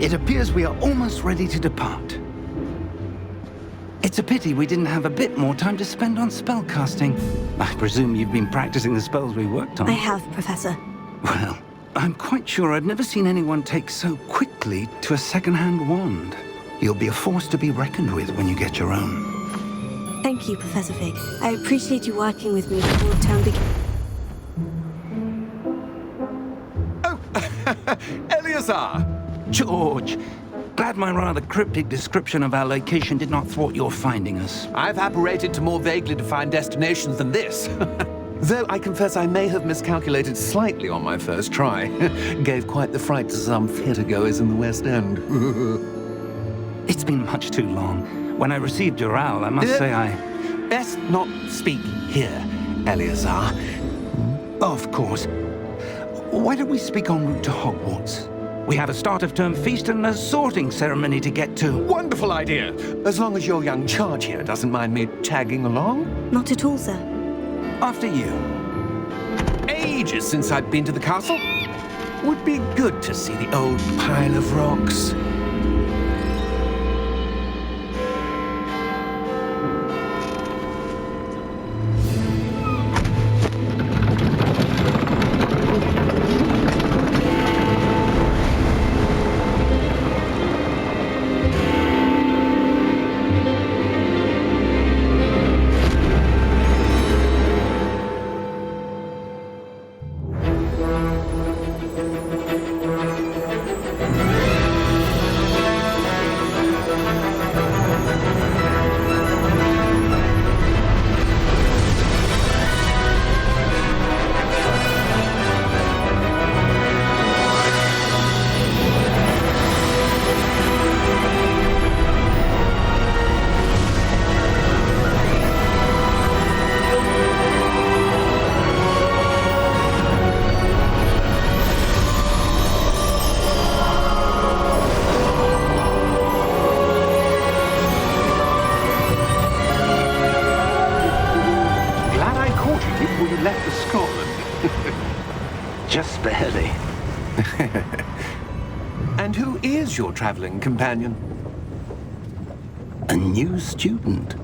It appears we are almost ready to depart. It's a pity we didn't have a bit more time to spend on spellcasting. I presume you've been practicing the spells we worked on. I have, Professor. Well, I'm quite sure I've never seen anyone take so quickly to a second-hand wand. You'll be a force to be reckoned with when you get your own. Thank you, Professor Fig. I appreciate you working with me before term begins. Oh, Eleazar! George, glad my rather cryptic description of our location did not thwart your finding us. I've apparated to more vaguely defined destinations than this. Though I confess I may have miscalculated slightly on my first try. Gave quite the fright to some theatre-goers in the West End. It's been much too long. When I received your owl, I must say I... Best not speak here, Eleazar. Of course. Why don't we speak en route to Hogwarts? We have a start-of-term feast and a sorting ceremony to get to. Wonderful idea! As long as your young charge here doesn't mind me tagging along. Not at all, sir. After you. Ages since I've been to the castle. Would be good to see the old pile of rocks. Just barely. And who is your traveling companion? A new student.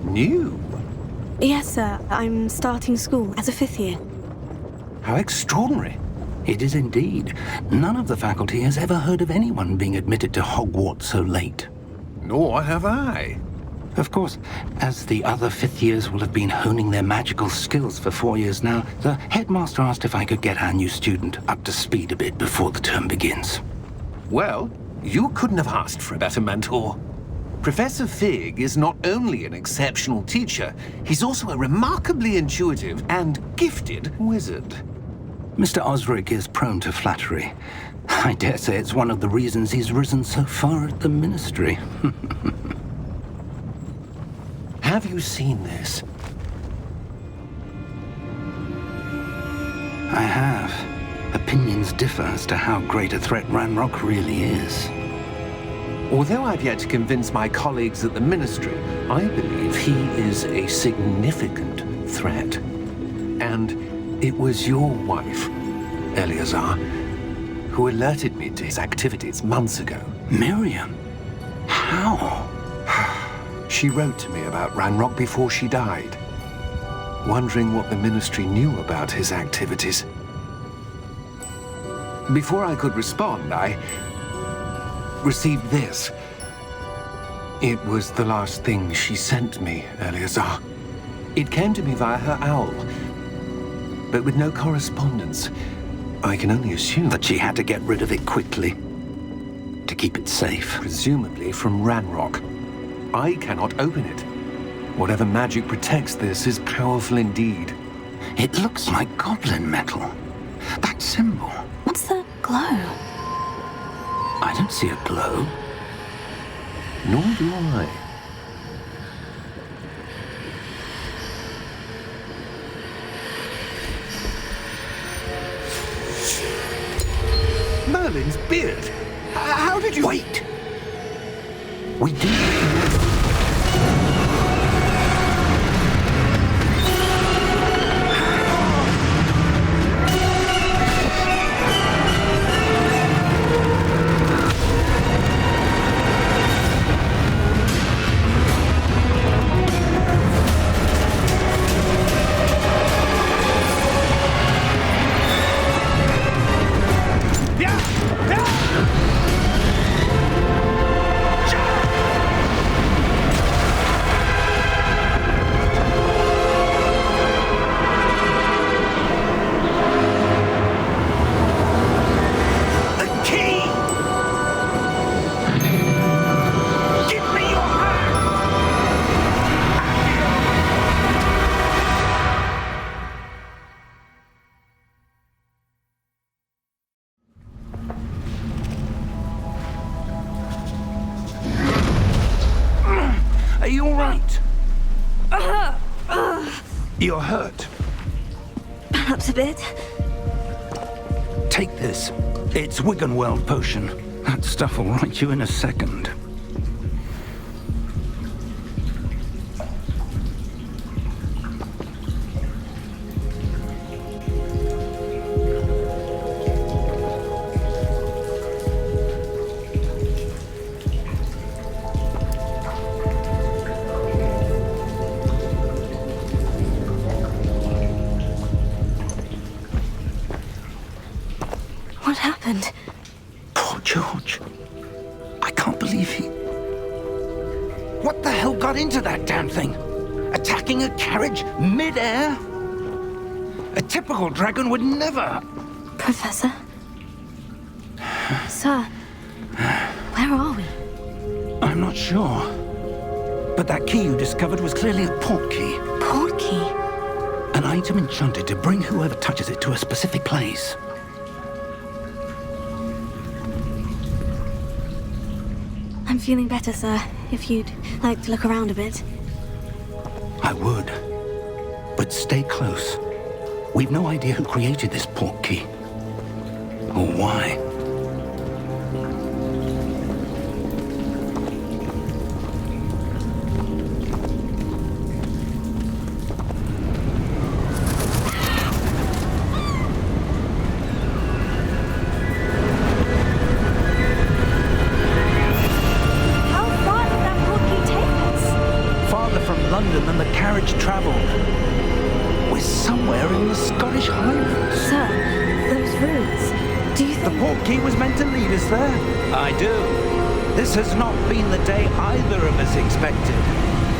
New? Yes, sir. I'm starting school as a 5th year. How extraordinary. It is indeed. None of the faculty has ever heard of anyone being admitted to Hogwarts so late. Nor have I. Of course, as the other 5th years will have been honing their magical skills for 4 years now, the headmaster asked if I could get our new student up to speed a bit before the term begins. Well, you couldn't have asked for a better mentor. Professor Fig is not only an exceptional teacher, he's also a remarkably intuitive and gifted wizard. Mr. Osric is prone to flattery. I dare say it's one of the reasons he's risen so far at the ministry. Have you seen this? I have. Opinions differ as to how great a threat Ranrock really is. Although I've yet to convince my colleagues at the ministry, I believe he is a significant threat. And it was your wife, Eleazar, who alerted me to his activities months ago. Miriam? How? She wrote to me about Ranrock before she died, wondering what the ministry knew about his activities. Before I could respond, I received this. It was the last thing she sent me, Eleazar. It came to me via her owl, but with no correspondence. I can only assume that she had to get rid of it quickly, to keep it safe. Presumably from Ranrock. I cannot open it. Whatever magic protects this is powerful indeed. It looks like goblin metal. That symbol. What's that glow? I don't see a glow. Nor do I. Merlin's beard. How did you... Wait! We did. You're hurt. Perhaps a bit. Take this. It's Wiggenweld potion. That stuff will right you in a second. What happened? Poor George. I can't believe he... What the hell got into that damn thing? Attacking a carriage mid-air? A typical dragon would never... Professor? Sir, where are we? I'm not sure. But that key you discovered was clearly a port key. Port key? An item enchanted to bring whoever touches it to a specific place. I'm feeling better, sir. If you'd like to look around a bit. I would. But stay close. We've no idea who created this port key. Or why. London than the carriage travelled. We're somewhere in the Scottish Highlands. Sir, those ruins, do you think... The port key was meant to lead us there? I do. This has not been the day either of us expected.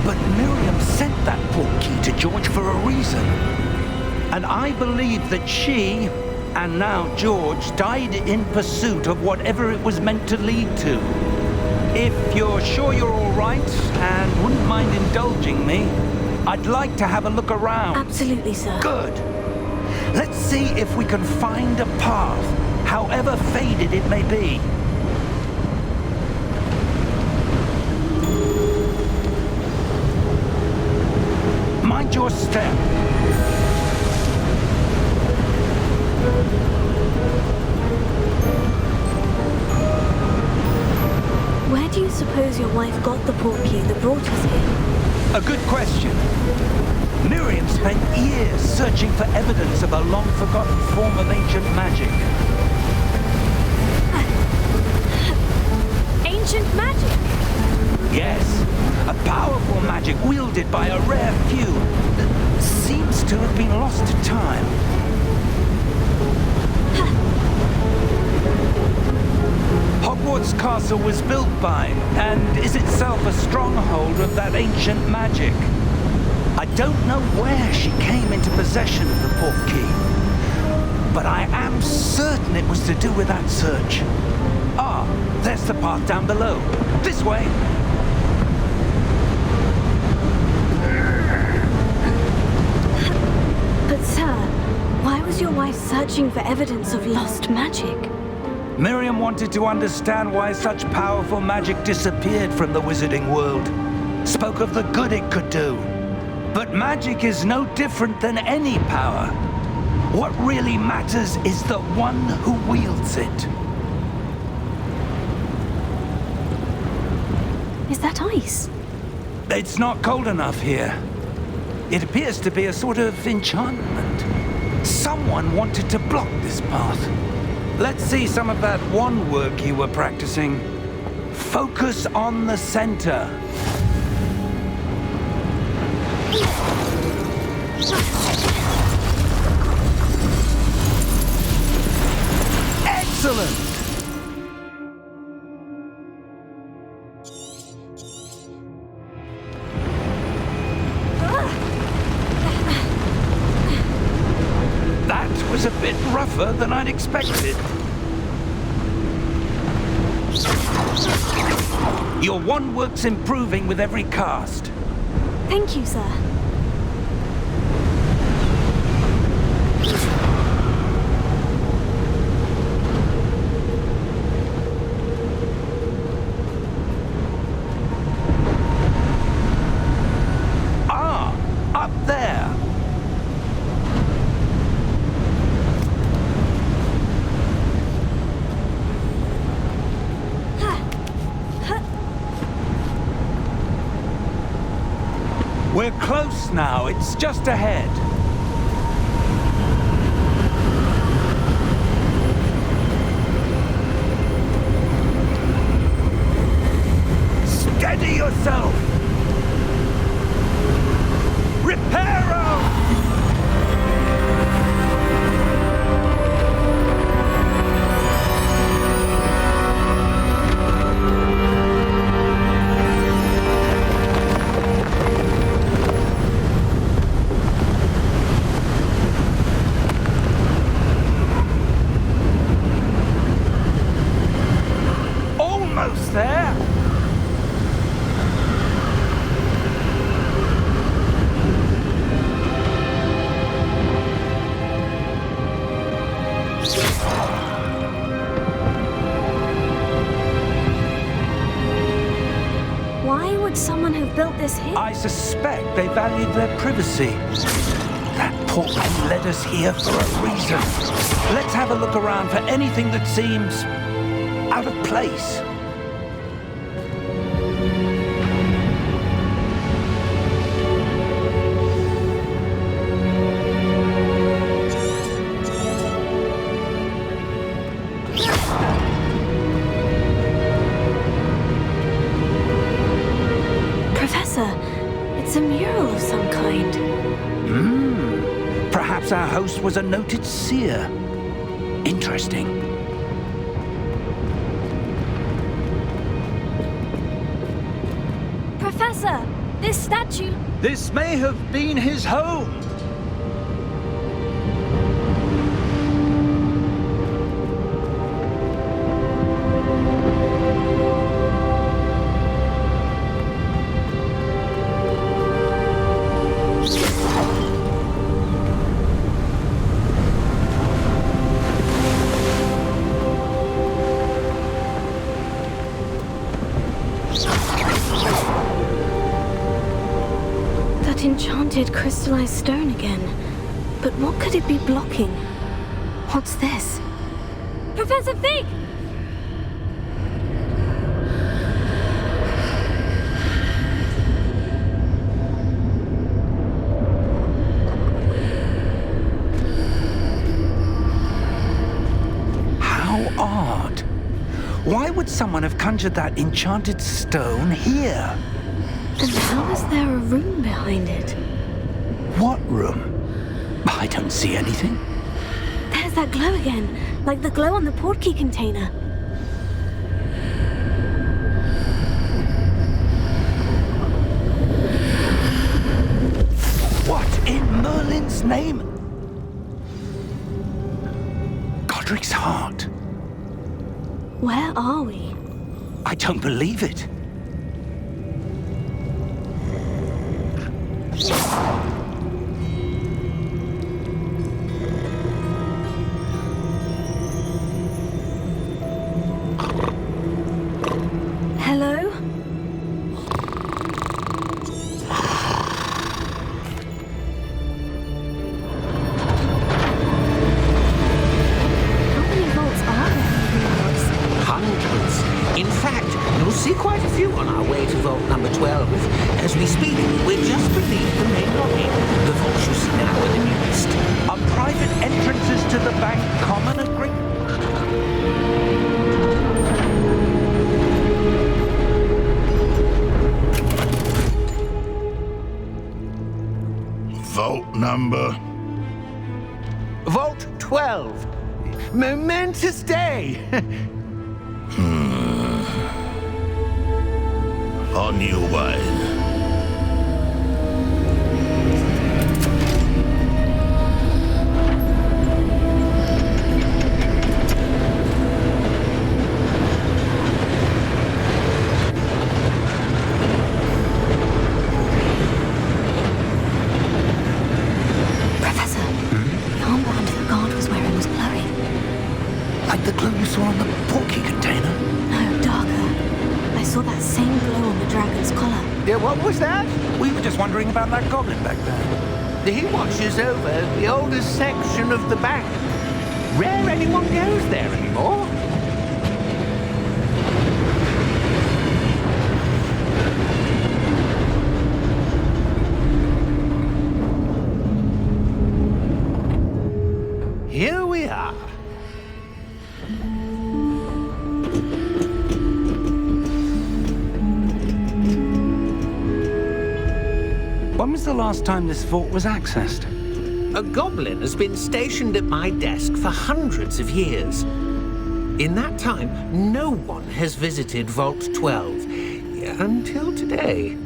But Miriam sent that port key to George for a reason. And I believe that she, and now George, died in pursuit of whatever it was meant to lead to. If you're sure you're all right and wouldn't mind indulging me, I'd like to have a look around. Absolutely, sir. Good. Let's see if we can find a path, however faded it may be. Mind your step. Where do you suppose your wife got the port key that brought us here? A good question. Miriam spent years searching for evidence of a long-forgotten form of ancient magic. Ancient magic? Yes, a powerful magic wielded by a rare few that seems to have been lost to time. Hogwarts Castle was built by, and is itself a stronghold of that ancient magic. I don't know where she came into possession of the port key, but I am certain it was to do with that search. Ah, there's the path down below. This way. But sir, why was your wife searching for evidence of lost magic? Miriam wanted to understand why such powerful magic disappeared from the wizarding world. Spoke of the good it could do. But magic is no different than any power. What really matters is the one who wields it. Is that ice? It's not cold enough here. It appears to be a sort of enchantment. Someone wanted to block this path. Let's see some of that wand work you were practicing. Focus on the center. Excellent! That was a bit rougher than I'd expected. Your wand work's improving with every cast. Thank you, sir. Ah, up there. close now. It's just ahead. Steady yourself! Reparo! Almost there! Why would someone have built this here? I suspect they valued their privacy. That portkey led us here for a reason. Let's have a look around for anything that seems out of place. Professor, it's a mural of some kind. Perhaps our host was a noted seer. Interesting. Professor, this statue... This may have been his home. That enchanted crystallized stone again. But what could it be blocking? What's this? Professor Fig! How odd. Why would someone have conjured that enchanted stone here? And how is there a room behind it? What room? I don't see anything. There's that glow again, like the glow on the portkey container. What in Merlin's name? Godric's heart. Where are we? I don't believe it. Hello? How many vaults are there in Hogwarts? Hundreds. In fact, you'll see quite a few on our way to vault number 12. As we speak, we're just beneath the main lobby. The vault you see now in the nearest. Are private entrances to the bank common at Great? Vault number. Vault 12. Momentous day. On your way. Professor, the armband the guard was wearing was glowing. Like the glow you saw on the portkey container? No, darker. I saw that same glow on the dragon's collar. Yeah, what was that? We were just wondering about that goblin back there. He watches over the oldest section of the bank. Rare anyone goes there anymore. here. When was the last time this vault was accessed? A goblin has been stationed at my desk for hundreds of years. In that time, no one has visited Vault 12 until today.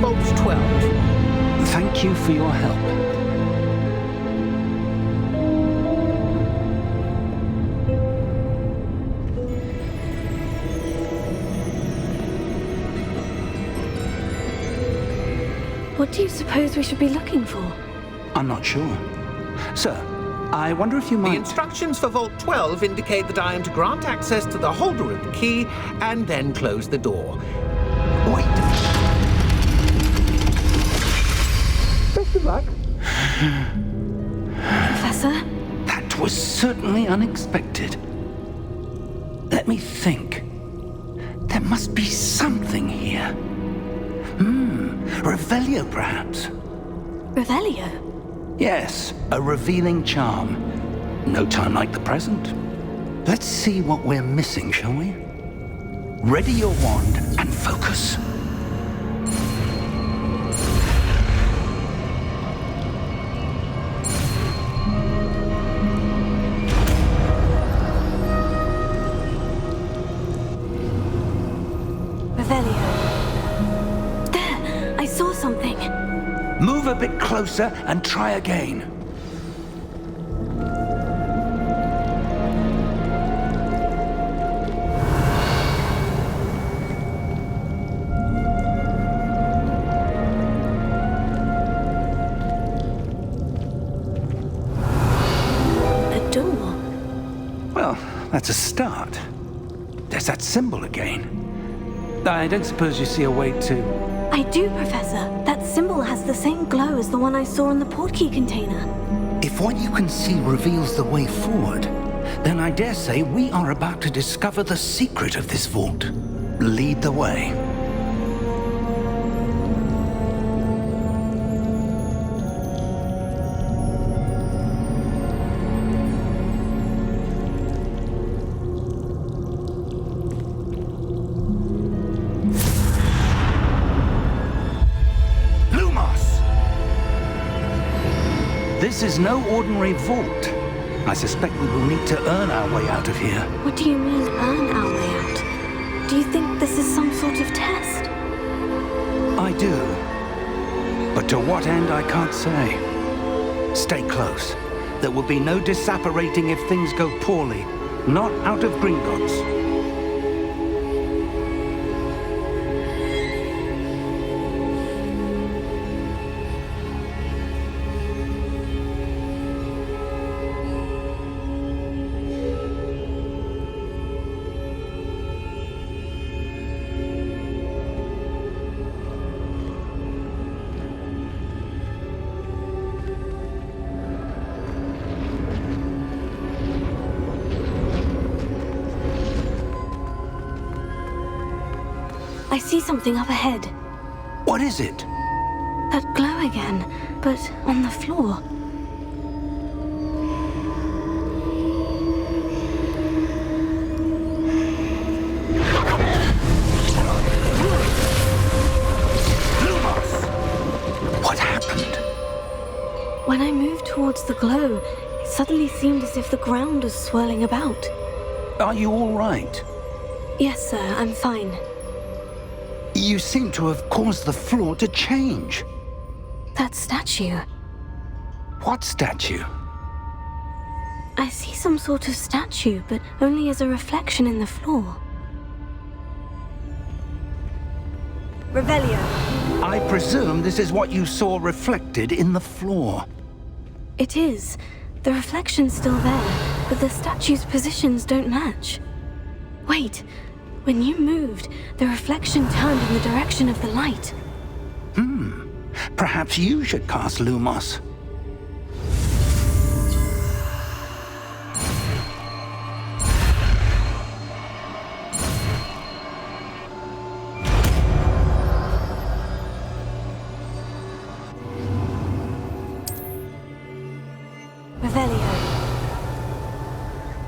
Vault 12. Thank you for your help. What do you suppose we should be looking for? I'm not sure. Sir, I wonder if you The might... instructions for Vault 12 indicate that I am to grant access to the holder of the key and then close the door. Wait. Best of luck. Professor? That was certainly unexpected. Let me think. There must be something here. Revelio, perhaps? Revelio? Yes, a revealing charm. No time like the present. Let's see what we're missing, shall we? Ready your wand and focus. Revelio. There! I saw something. Move a bit closer and try again. A door. Well, that's a start. There's that symbol again. I don't suppose you see a way to... I do, Professor. That symbol has the same glow as the one I saw in the portkey container. If what you can see reveals the way forward, then I dare say we are about to discover the secret of this vault. Lead the way. This is no ordinary vault. I suspect we will need to earn our way out of here. What do you mean, earn our way out? Do you think this is some sort of test? I do. But to what end, I can't say. Stay close. There will be no disapparating if things go poorly. Not out of Gringotts. I see something up ahead. What is it? That glow again, but on the floor. What happened? When I moved towards the glow, it suddenly seemed as if the ground was swirling about. Are you all right? Yes, sir, I'm fine. You seem to have caused the floor to change. That statue. What statue? I see some sort of statue, but only as a reflection in the floor. Revelio. I presume this is what you saw reflected in the floor. It is. The reflection's still there, but the statue's positions don't match. Wait. When you moved, the reflection turned in the direction of the light. Perhaps you should cast Lumos.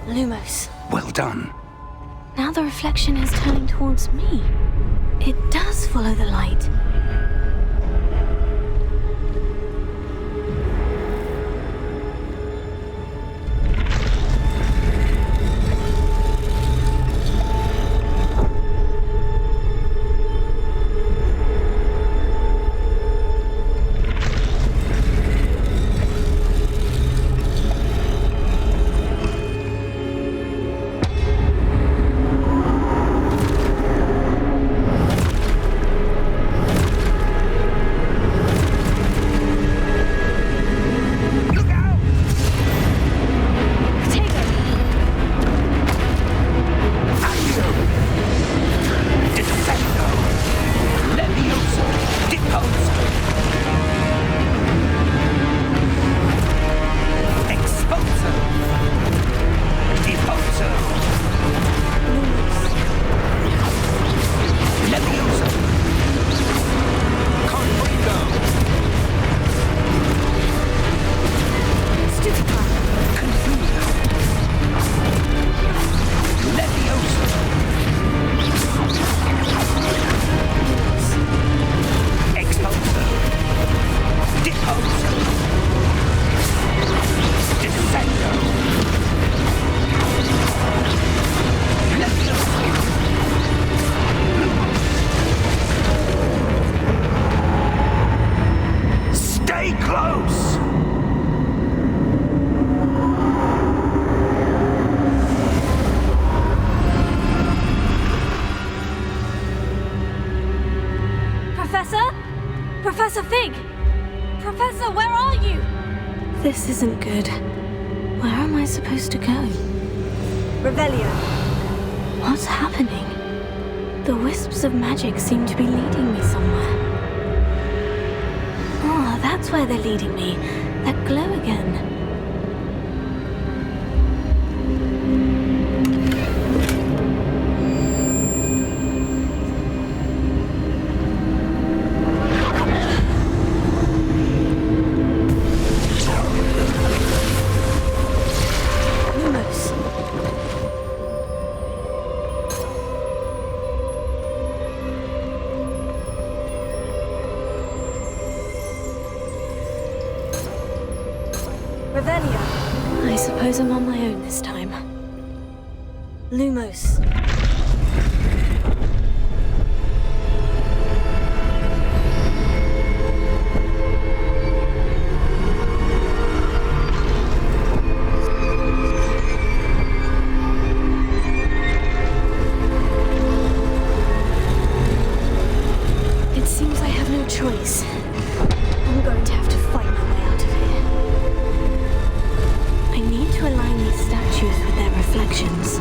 Lumos. Well done. Now the reflection is turning towards me. It does follow the light. Professor Fig! Professor, where are you? This isn't good. Where am I supposed to go? Revelio. What's happening? The wisps of magic seem to be leading me somewhere. Ah, that's where they're leading me. That glow again. I suppose I'm on my own this time. Lumos. It seems I have no choice. I'm going to have to fight my way out of here. I need to align these statues with their reflections.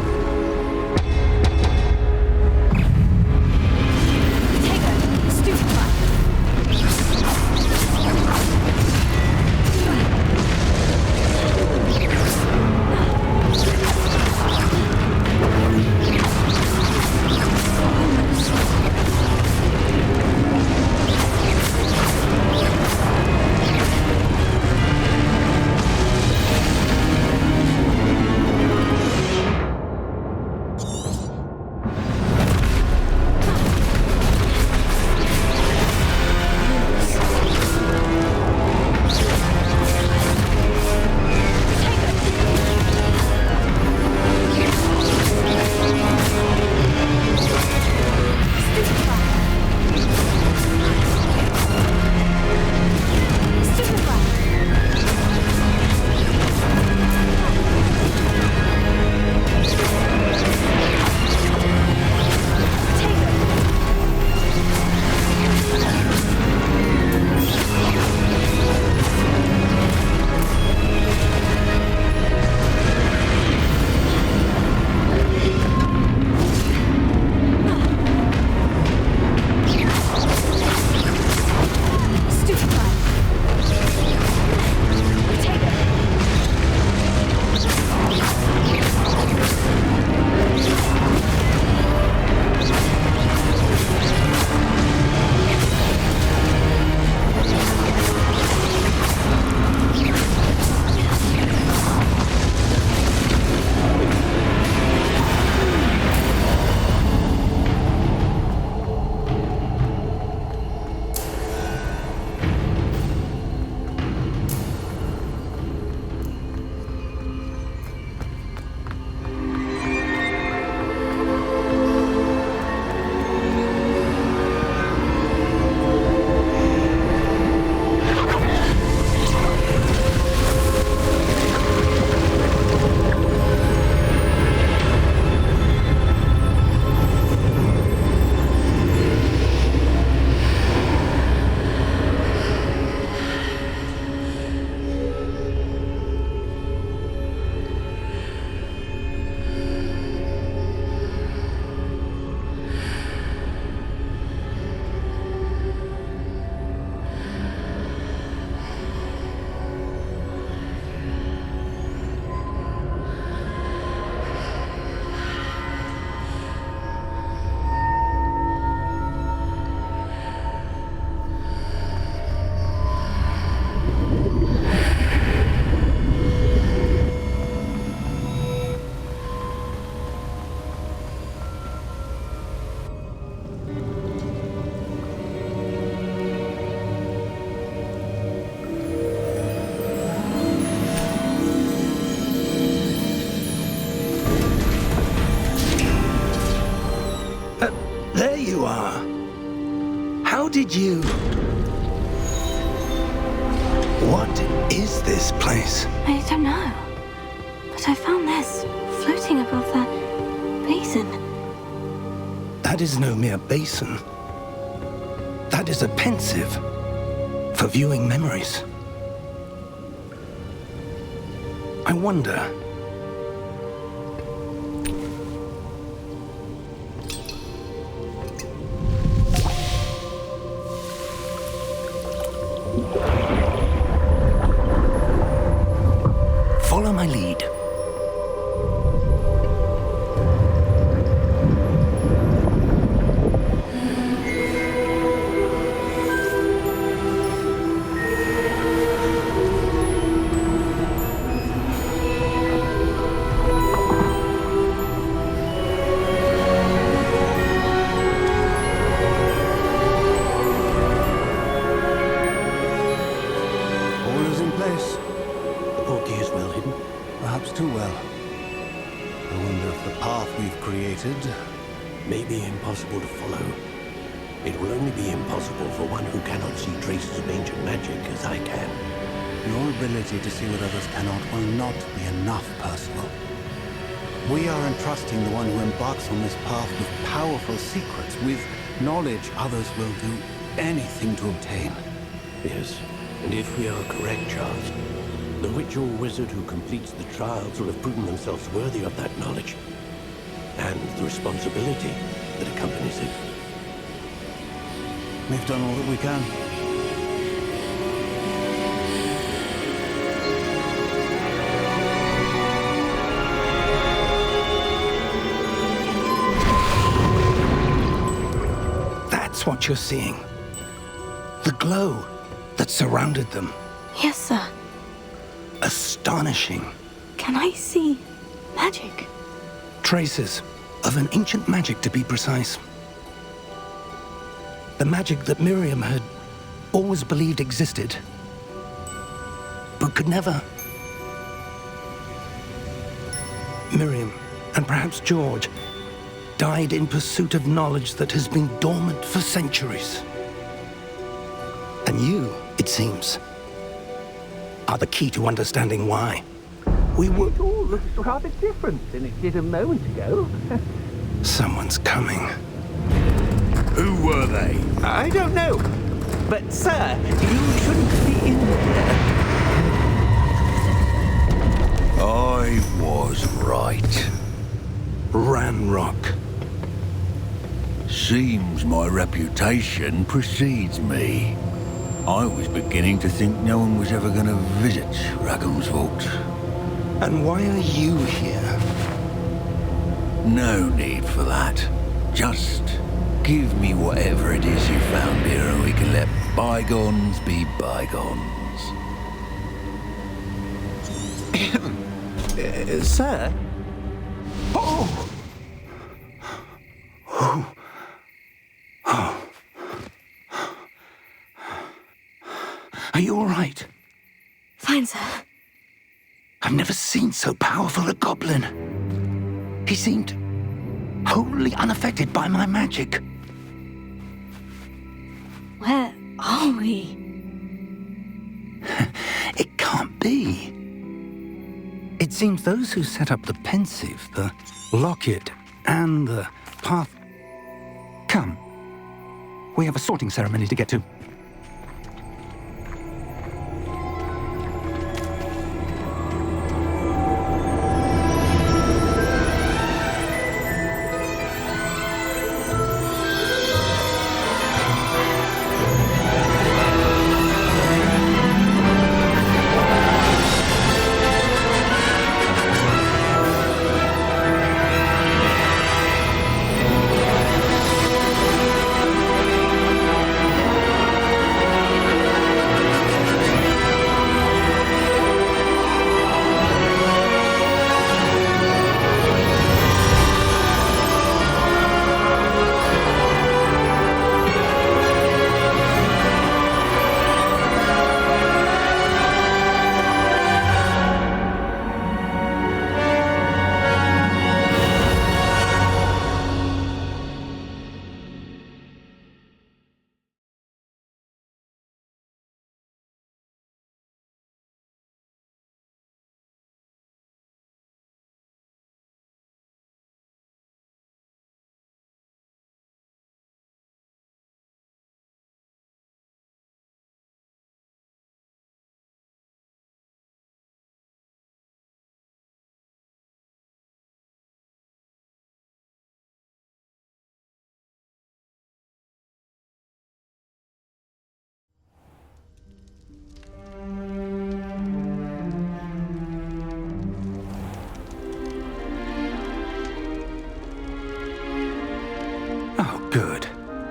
are. How did you... What is this place? I don't know. But I found this floating above that basin. That is no mere basin. That is a pensive for viewing memories. I wonder... Follow my lead. May be impossible to follow. It will only be impossible for one who cannot see traces of ancient magic as I can. Your ability to see what others cannot will not be enough, Percival. We are entrusting the one who embarks on this path with powerful secrets, with knowledge others will do anything to obtain. Yes, and if we are correct, Charles, the witch or wizard who completes the trials will have proven themselves worthy of that knowledge. And the responsibility that accompanies it. We've done all that we can. That's what you're seeing. The glow that surrounded them. Yes, sir. Astonishing. Can I see magic? Traces of an ancient magic, to be precise. The magic that Miriam had always believed existed, but could never. Miriam, and perhaps George, died in pursuit of knowledge that has been dormant for centuries. And you, it seems, are the key to understanding why. We were... It all looks rather different than it did a moment ago. Someone's coming. Who were they? I don't know. But, sir, you shouldn't be in there. I was right. Ranrock. Seems my reputation precedes me. I was beginning to think no one was ever going to visit Rackham's Vault. And why are you here? No need for that. Just give me whatever it is you found here and we can let bygones be bygones. Sir? Oh! Oh! Oh! Are you all right? Fine, sir. I've never seen so powerful a goblin. He seemed wholly unaffected by my magic. Where are we? It can't be. It seems those who set up the pensive, the locket, and the path... Come. We have a sorting ceremony to get to.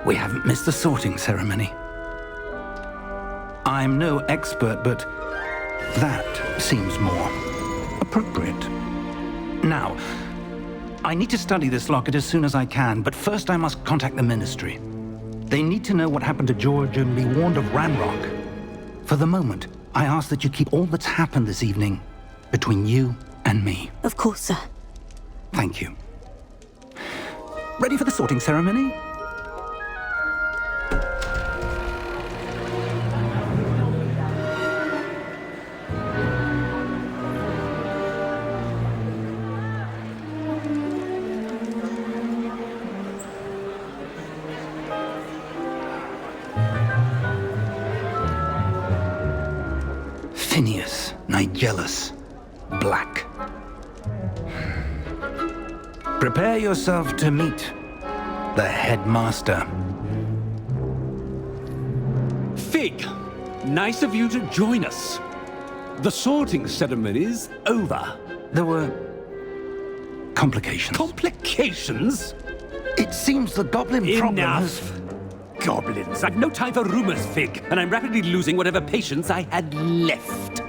we haven't missed the sorting ceremony. I'm no expert, but that seems more appropriate. Now, I need to study this locket as soon as I can, but first I must contact the Ministry. They need to know what happened to George and be warned of Ranrock. For the moment, I ask that you keep all that's happened this evening between you and me. Of course, sir. Thank you. Ready for the sorting ceremony? Phineas, Nigellus, Black. Prepare yourself to meet the headmaster. Fig, nice of you to join us. The sorting ceremony's over. There were complications. Complications? It seems the goblin problem has... Enough! Goblins. I've no time for rumors, Fig, and I'm rapidly losing whatever patience I had left.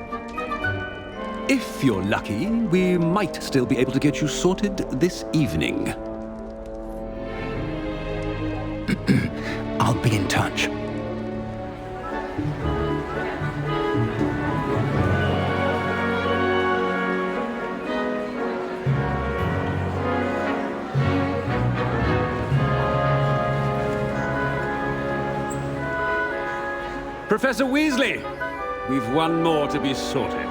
If you're lucky, we might still be able to get you sorted this evening. I'll be in touch. Professor Weasley, we've one more to be sorted.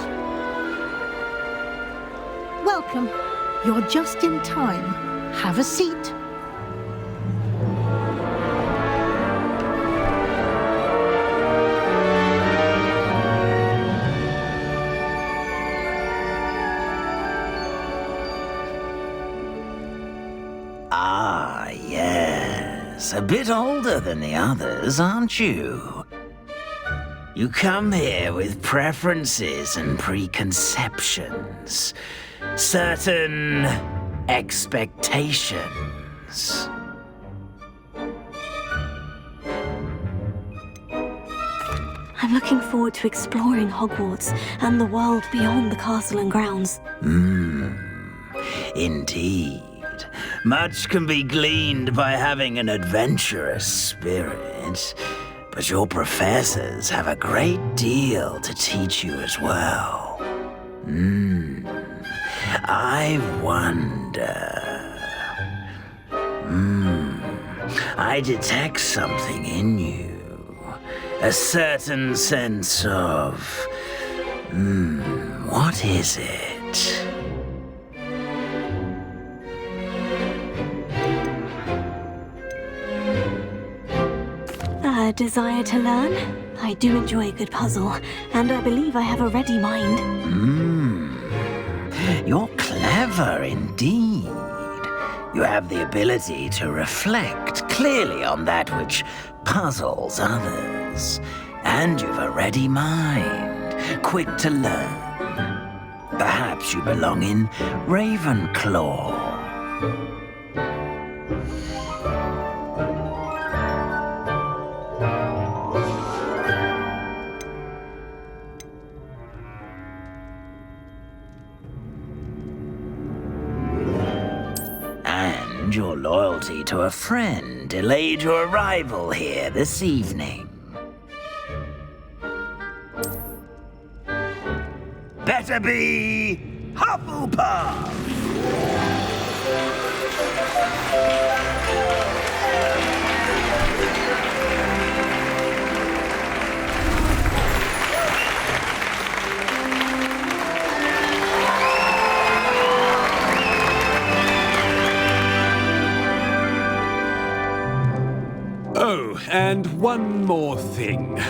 Welcome. You're just in time. Have a seat. Ah, yes. A bit older than the others, aren't you? You come here with preferences and preconceptions. Certain expectations. I'm looking forward to exploring Hogwarts and the world beyond the castle and grounds. Indeed. Much can be gleaned by having an adventurous spirit, but your professors have a great deal to teach you as well. I wonder... I detect something in you. A certain sense of... what is it? A desire to learn? I do enjoy a good puzzle, and I believe I have a ready mind. You're clever indeed. You have the ability to reflect clearly on that which puzzles others. And you've a ready mind, quick to learn. Perhaps you belong in Ravenclaw. And your loyalty to a friend delayed your arrival here this evening. Better be Hufflepuff! Oh, and one more thing.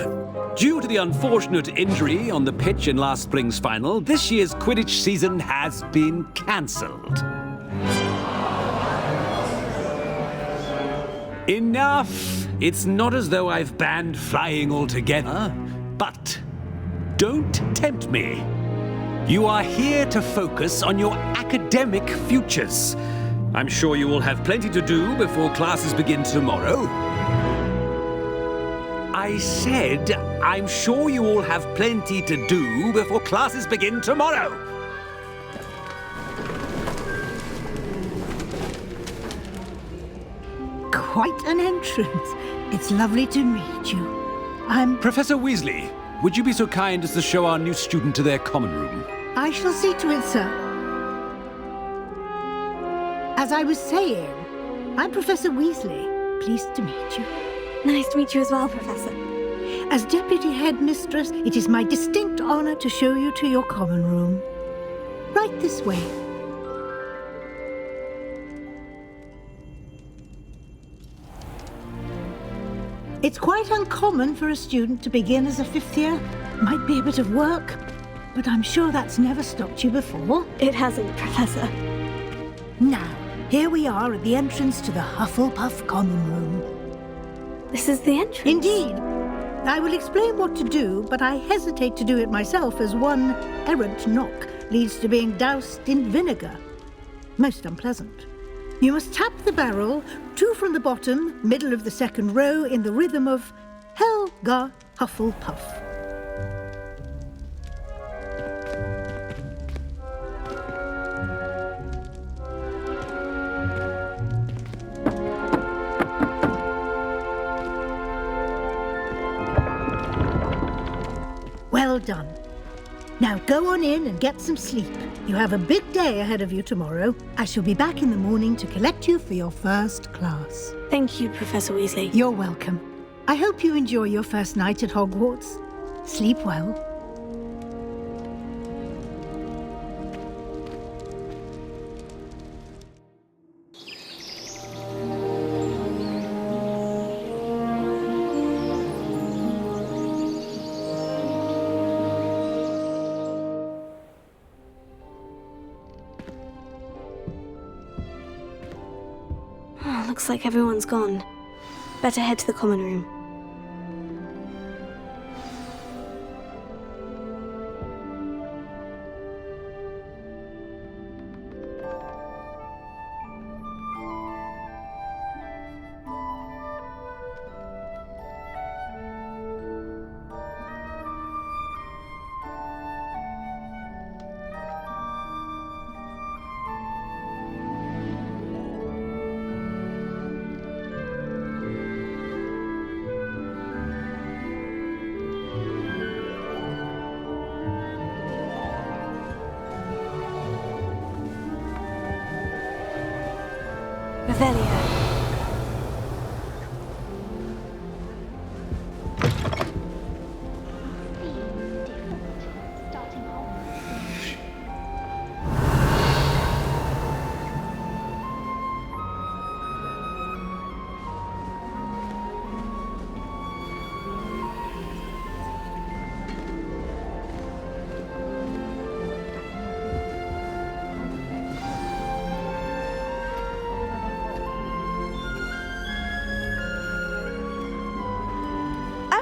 Due to the unfortunate injury on the pitch in last spring's final, this year's Quidditch season has been cancelled. Enough! It's not as though I've banned flying altogether, but don't tempt me. You are here to focus on your academic futures. I'm sure you will have plenty to do before classes begin tomorrow. I said, I'm sure you all have plenty to do before classes begin tomorrow. Quite an entrance. It's lovely to meet you. I'm... Professor Weasley, would you be so kind as to show our new student to their common room? I shall see to it, sir. As I was saying, I'm Professor Weasley. Pleased to meet you. Nice to meet you as well, Professor. As Deputy Headmistress, it is my distinct honor to show you to your common room. Right this way. It's quite uncommon for a student to begin as a fifth year. Might be a bit of work, but I'm sure that's never stopped you before. It hasn't, Professor. Now, here we are at the entrance to the Hufflepuff common room. This is the entrance? Indeed. I will explain what to do, but I hesitate to do it myself as one errant knock leads to being doused in vinegar. Most unpleasant. You must tap the barrel, 2 from the bottom, middle of the second row, in the rhythm of Helga Hufflepuff. Well done. Now go on in and get some sleep. You have a big day ahead of you tomorrow. I shall be back in the morning to collect you for your first class. Thank you, Professor Weasley. You're welcome. I hope you enjoy your first night at Hogwarts. Sleep well. Looks like everyone's gone. Better head to the common room. Revelio.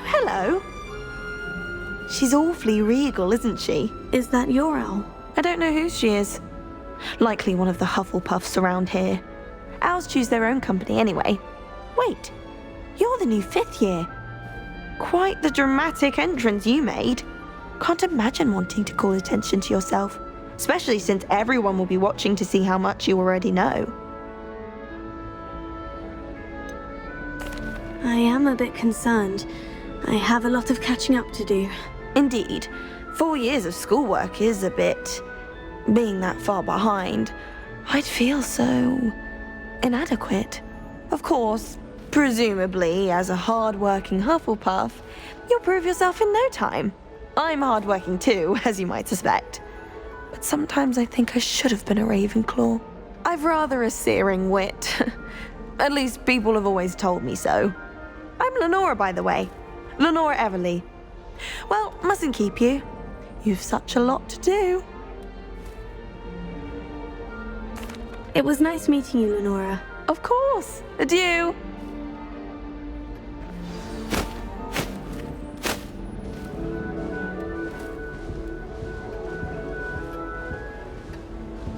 Hello. She's awfully regal, isn't she? Is that your owl? I don't know who she is. Likely one of the Hufflepuffs around here. Owls choose their own company anyway. Wait, you're the new 5th year. Quite the dramatic entrance you made. Can't imagine wanting to call attention to yourself, especially since everyone will be watching to see how much you already know. I am a bit concerned. I have a lot of catching up to do. Indeed. 4 years of schoolwork is a bit... Being that far behind, I'd feel so... inadequate. Of course, presumably, as a hard-working Hufflepuff, you'll prove yourself in no time. I'm hard-working too, as you might suspect. But sometimes I think I should have been a Ravenclaw. I've rather a searing wit. At least people have always told me so. I'm Lenora, by the way. Lenora Everly. Well, mustn't keep you. You've such a lot to do. It was nice meeting you, Lenora. Of course. Adieu.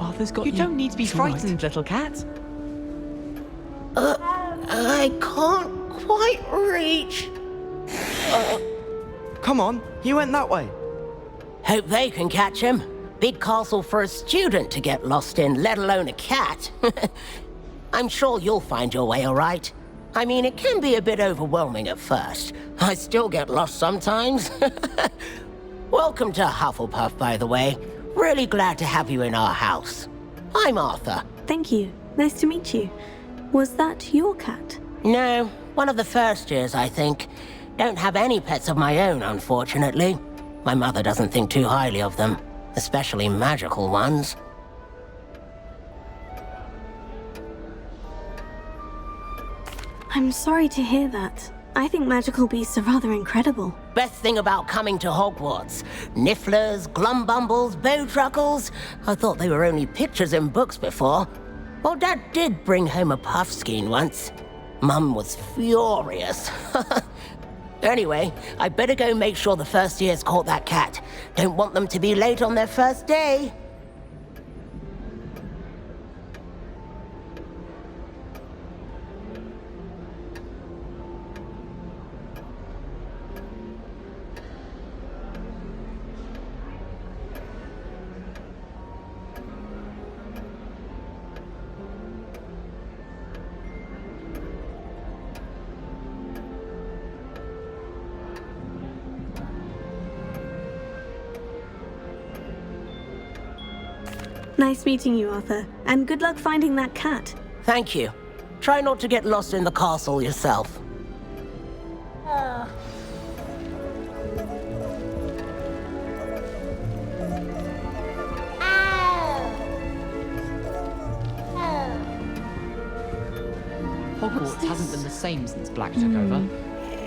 Arthur's got you. You don't need to be frightened, little cat. I can't quite reach. Come on, he went that way. Hope they can catch him. Big castle for a student to get lost in, let alone a cat. I'm sure you'll find your way all right. I mean, it can be a bit overwhelming at first. I still get lost sometimes. Welcome to Hufflepuff, by the way. Really glad to have you in our house. I'm Arthur. Thank you. Nice to meet you. Was that your cat? No, one of the first years, I think. Don't have any pets of my own, unfortunately. My mother doesn't think too highly of them, especially magical ones. I'm sorry to hear that. I think magical beasts are rather incredible. Best thing about coming to Hogwarts. Nifflers, glumbumbles, bowtruckles. I thought they were only pictures in books before. Well, Dad did bring home a puffskein once. Mum was furious. Anyway, I better go make sure the first years caught that cat. Don't want them to be late on their first day. Nice meeting you, Arthur. And good luck finding that cat. Thank you. Try not to get lost in the castle yourself. Hogwarts hasn't been the same since Black took over.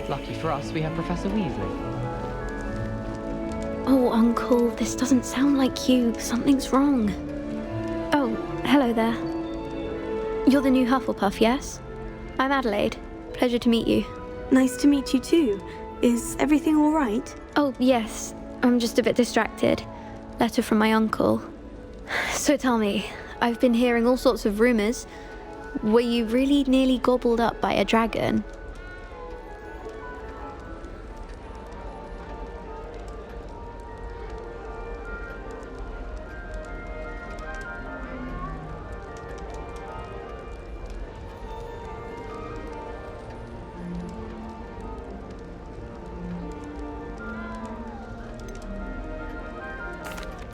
Lucky for us, we have Professor Weasley. Oh, Uncle, this doesn't sound like you. Something's wrong. Oh, hello there. You're the new Hufflepuff, yes? I'm Adelaide. Pleasure to meet you. Nice to meet you too. Is everything all right? Oh, yes. I'm just a bit distracted. Letter from my uncle. So tell me, I've been hearing all sorts of rumors. Were you really nearly gobbled up by a dragon?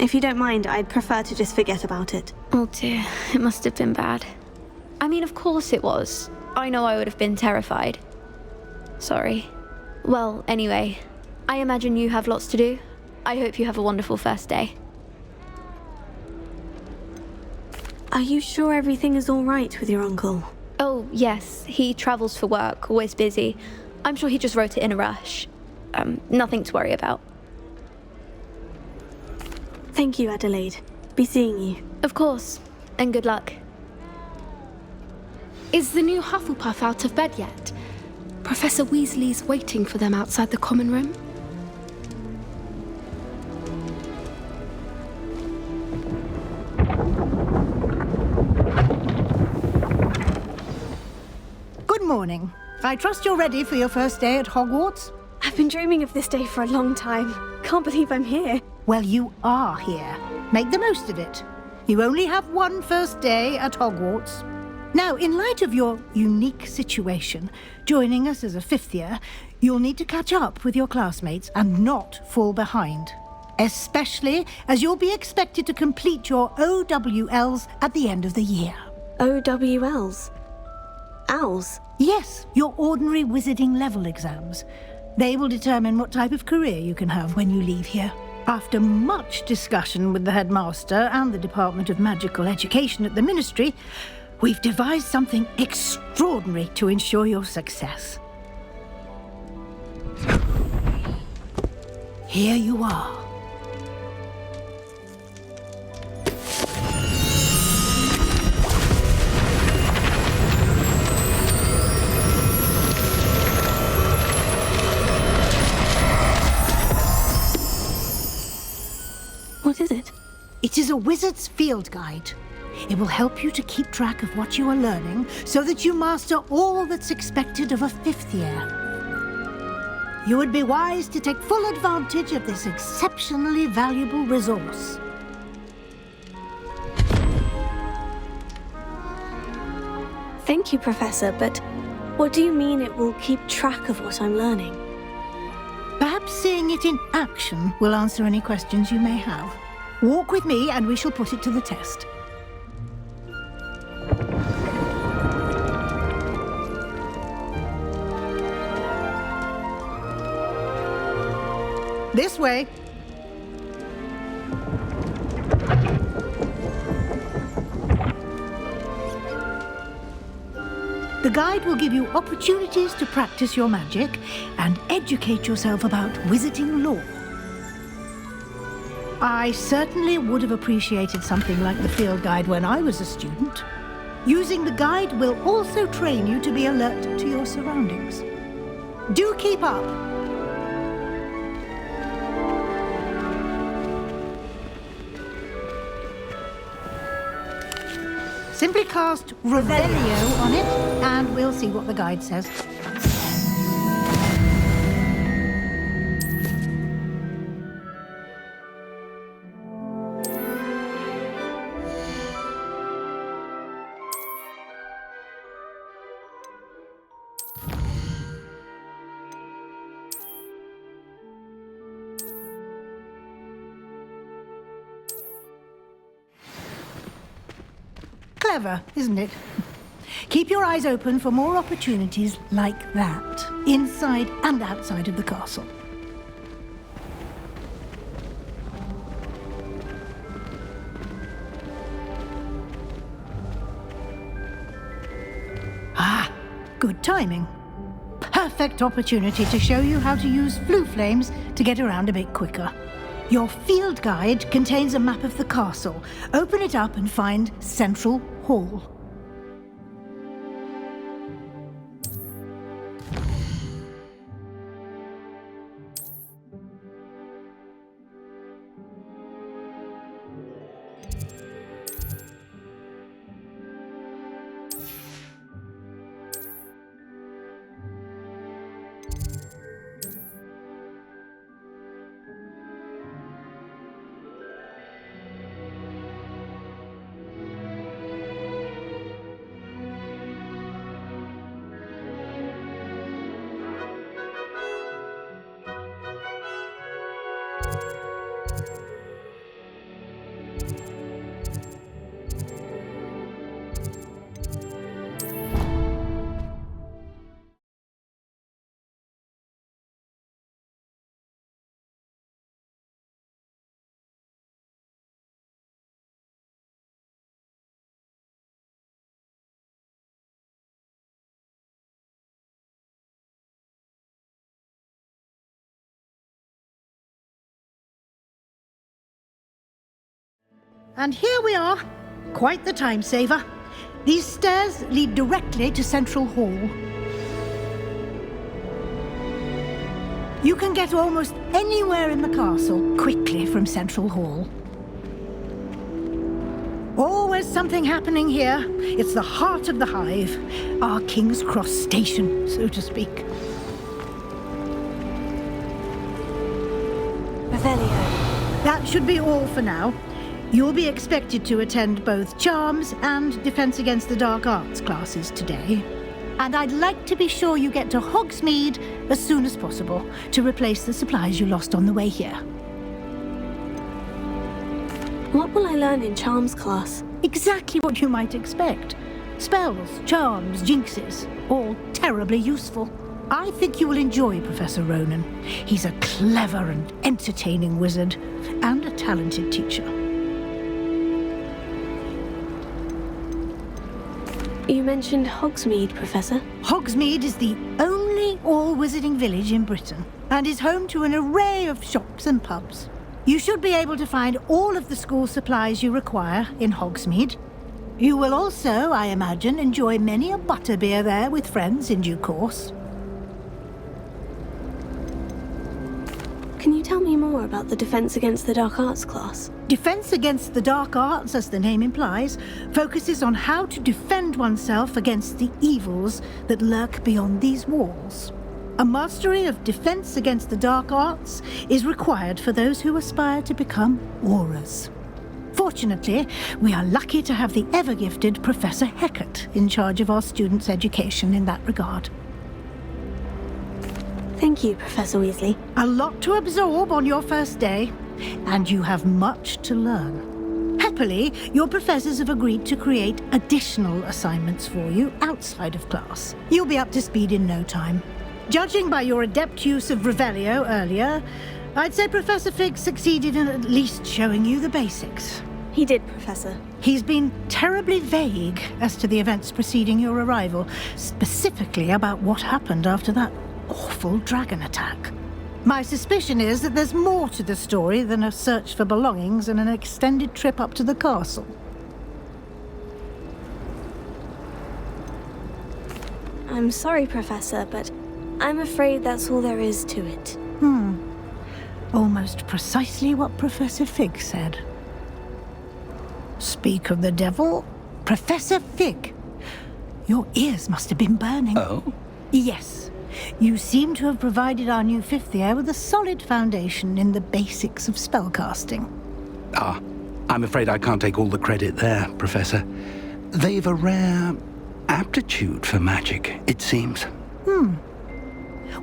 If you don't mind, I'd prefer to just forget about it. Oh dear, it must have been bad. I mean, of course it was. I know I would have been terrified. Sorry. Well, anyway, I imagine you have lots to do. I hope you have a wonderful first day. Are you sure everything is all right with your uncle? Oh, yes. He travels for work, always busy. I'm sure he just wrote it in a rush. Nothing to worry about. Thank you, Adelaide. Be seeing you. Of course. And good luck. Is the new Hufflepuff out of bed yet? Professor Weasley's waiting for them outside the common room. Good morning. I trust you're ready for your first day at Hogwarts? I've been dreaming of this day for a long time. Can't believe I'm here. Well, you are here. Make the most of it. You only have one first day at Hogwarts. Now, in light of your unique situation, joining us as a fifth year, you'll need to catch up with your classmates and not fall behind. Especially as you'll be expected to complete your OWLs at the end of the year. OWLs? Owls? Yes, your ordinary wizarding level exams. They will determine what type of career you can have when you leave here. After much discussion with the headmaster and the Department of Magical Education at the Ministry, we've devised something extraordinary to ensure your success. Here you are. What is it? It is a wizard's field guide. It will help you to keep track of what you are learning so that you master all that's expected of a fifth year. you would be wise to take full advantage of this exceptionally valuable resource. Thank you, Professor, but what do you mean it will keep track of what I'm learning? Perhaps seeing it in action will answer any questions you may have. Walk with me and we shall put it to the test. This way. The guide will give you opportunities to practice your magic and educate yourself about wizarding lore. I certainly would have appreciated something like the field guide when I was a student. Using the guide will also train you to be alert to your surroundings. Do keep up! Simply cast Revelio on it, and we'll see what the guide says. Clever, isn't it? Keep your eyes open for more opportunities like that, inside and outside of the castle. Ah, good timing. Perfect opportunity to show you how to use flue flames to get around a bit quicker. Your field guide contains a map of the castle. Open it up and find Central Hall. And here we are. Quite the time saver. These stairs lead directly to Central Hall. You can get almost anywhere in the castle quickly from Central Hall. Always something happening here. It's the heart of the hive, our King's Cross station, so to speak. Revelio. That should be all for now. You'll be expected to attend both Charms and Defense Against the Dark Arts classes today. And I'd like to be sure you get to Hogsmeade as soon as possible to replace the supplies you lost on the way here. What will I learn in Charms class? Exactly what you might expect. Spells, charms, jinxes, all terribly useful. I think you will enjoy Professor Ronan. He's a clever and entertaining wizard, and a talented teacher. You mentioned Hogsmeade, Professor. Hogsmeade is the only all-wizarding village in Britain, and is home to an array of shops and pubs. You should be able to find all of the school supplies you require in Hogsmeade. You will also, I imagine, enjoy many a butterbeer there with friends in due course. Can you tell me more about the Defense Against the Dark Arts class? Defense Against the Dark Arts, as the name implies, focuses on how to defend oneself against the evils that lurk beyond these walls. A mastery of defense against the dark arts is required for those who aspire to become Aurors. Fortunately, we are lucky to have the ever-gifted Professor Hecat in charge of our students' education in that regard. Thank you, Professor Weasley. A lot to absorb on your first day, and you have much to learn. Happily, your professors have agreed to create additional assignments for you outside of class. You'll be up to speed in no time. Judging by your adept use of Revelio earlier, I'd say Professor Fig succeeded in at least showing you the basics. He did, Professor. He's been terribly vague as to the events preceding your arrival, specifically about what happened after that awful dragon attack. My suspicion is that there's more to the story than a search for belongings and an extended trip up to the castle. I'm sorry, Professor, but I'm afraid that's all there is to it. Almost precisely what Professor Fig said. Speak of the devil, Professor Fig. Your ears must have been burning. Oh? Yes. You seem to have provided our new fifth year with a solid foundation in the basics of spellcasting. Ah, I'm afraid I can't take all the credit there, Professor. They've a rare aptitude for magic, it seems.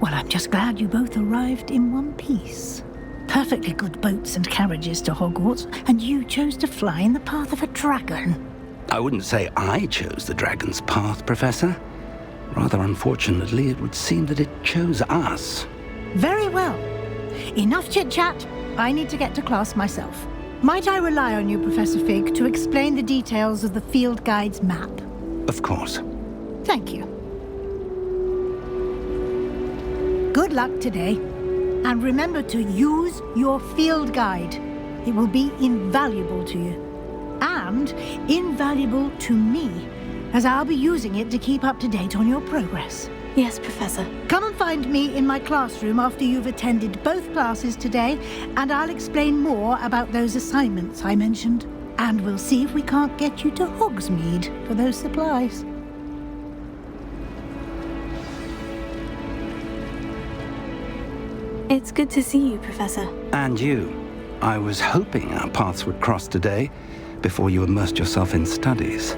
Well, I'm just glad you both arrived in one piece. Perfectly good boats and carriages to Hogwarts, and you chose to fly in the path of a dragon. I wouldn't say I chose the dragon's path, Professor. Rather unfortunately, it would seem that it chose us. Very well. Enough chit-chat. I need to get to class myself. Might I rely on you, Professor Fig, to explain the details of the field guide's map? Of course. Thank you. Good luck today. And remember to use your field guide. It will be invaluable to you. And invaluable to me, as I'll be using it to keep up to date on your progress. Yes, Professor. Come and find me in my classroom after you've attended both classes today, and I'll explain more about those assignments I mentioned. And we'll see if we can't get you to Hogsmeade for those supplies. It's good to see you, Professor. And you. I was hoping our paths would cross today, before you immersed yourself in studies.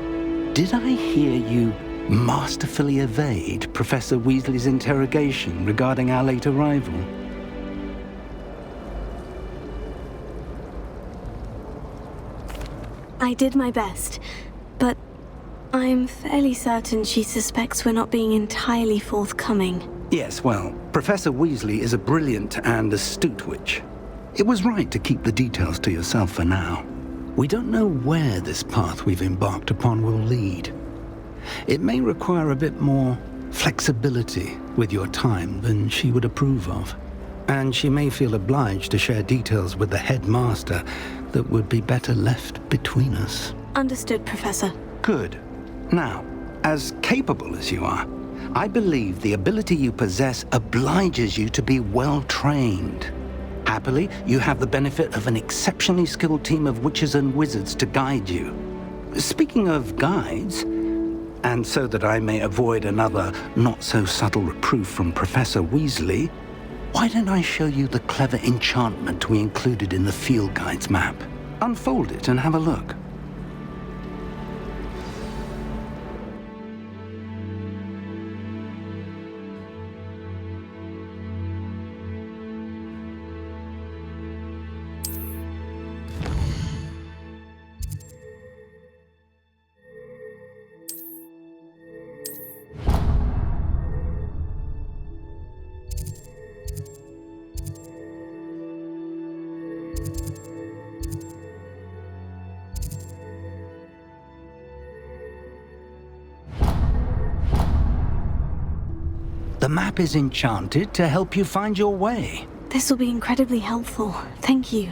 Did I hear you masterfully evade Professor Weasley's interrogation regarding our late arrival? I did my best, but I'm fairly certain she suspects we're not being entirely forthcoming. Yes, well, Professor Weasley is a brilliant and astute witch. It was right to keep the details to yourself for now. We don't know where this path we've embarked upon will lead. It may require a bit more flexibility with your time than she would approve of. And she may feel obliged to share details with the headmaster that would be better left between us. Understood, Professor. Good. Now, as capable as you are, I believe the ability you possess obliges you to be well trained. Happily, you have the benefit of an exceptionally skilled team of witches and wizards to guide you. Speaking of guides, and so that I may avoid another not-so-subtle reproof from Professor Weasley, why don't I show you the clever enchantment we included in the field guide's map? Unfold it and have a look. The map is enchanted to help you find your way. This will be incredibly helpful. Thank you.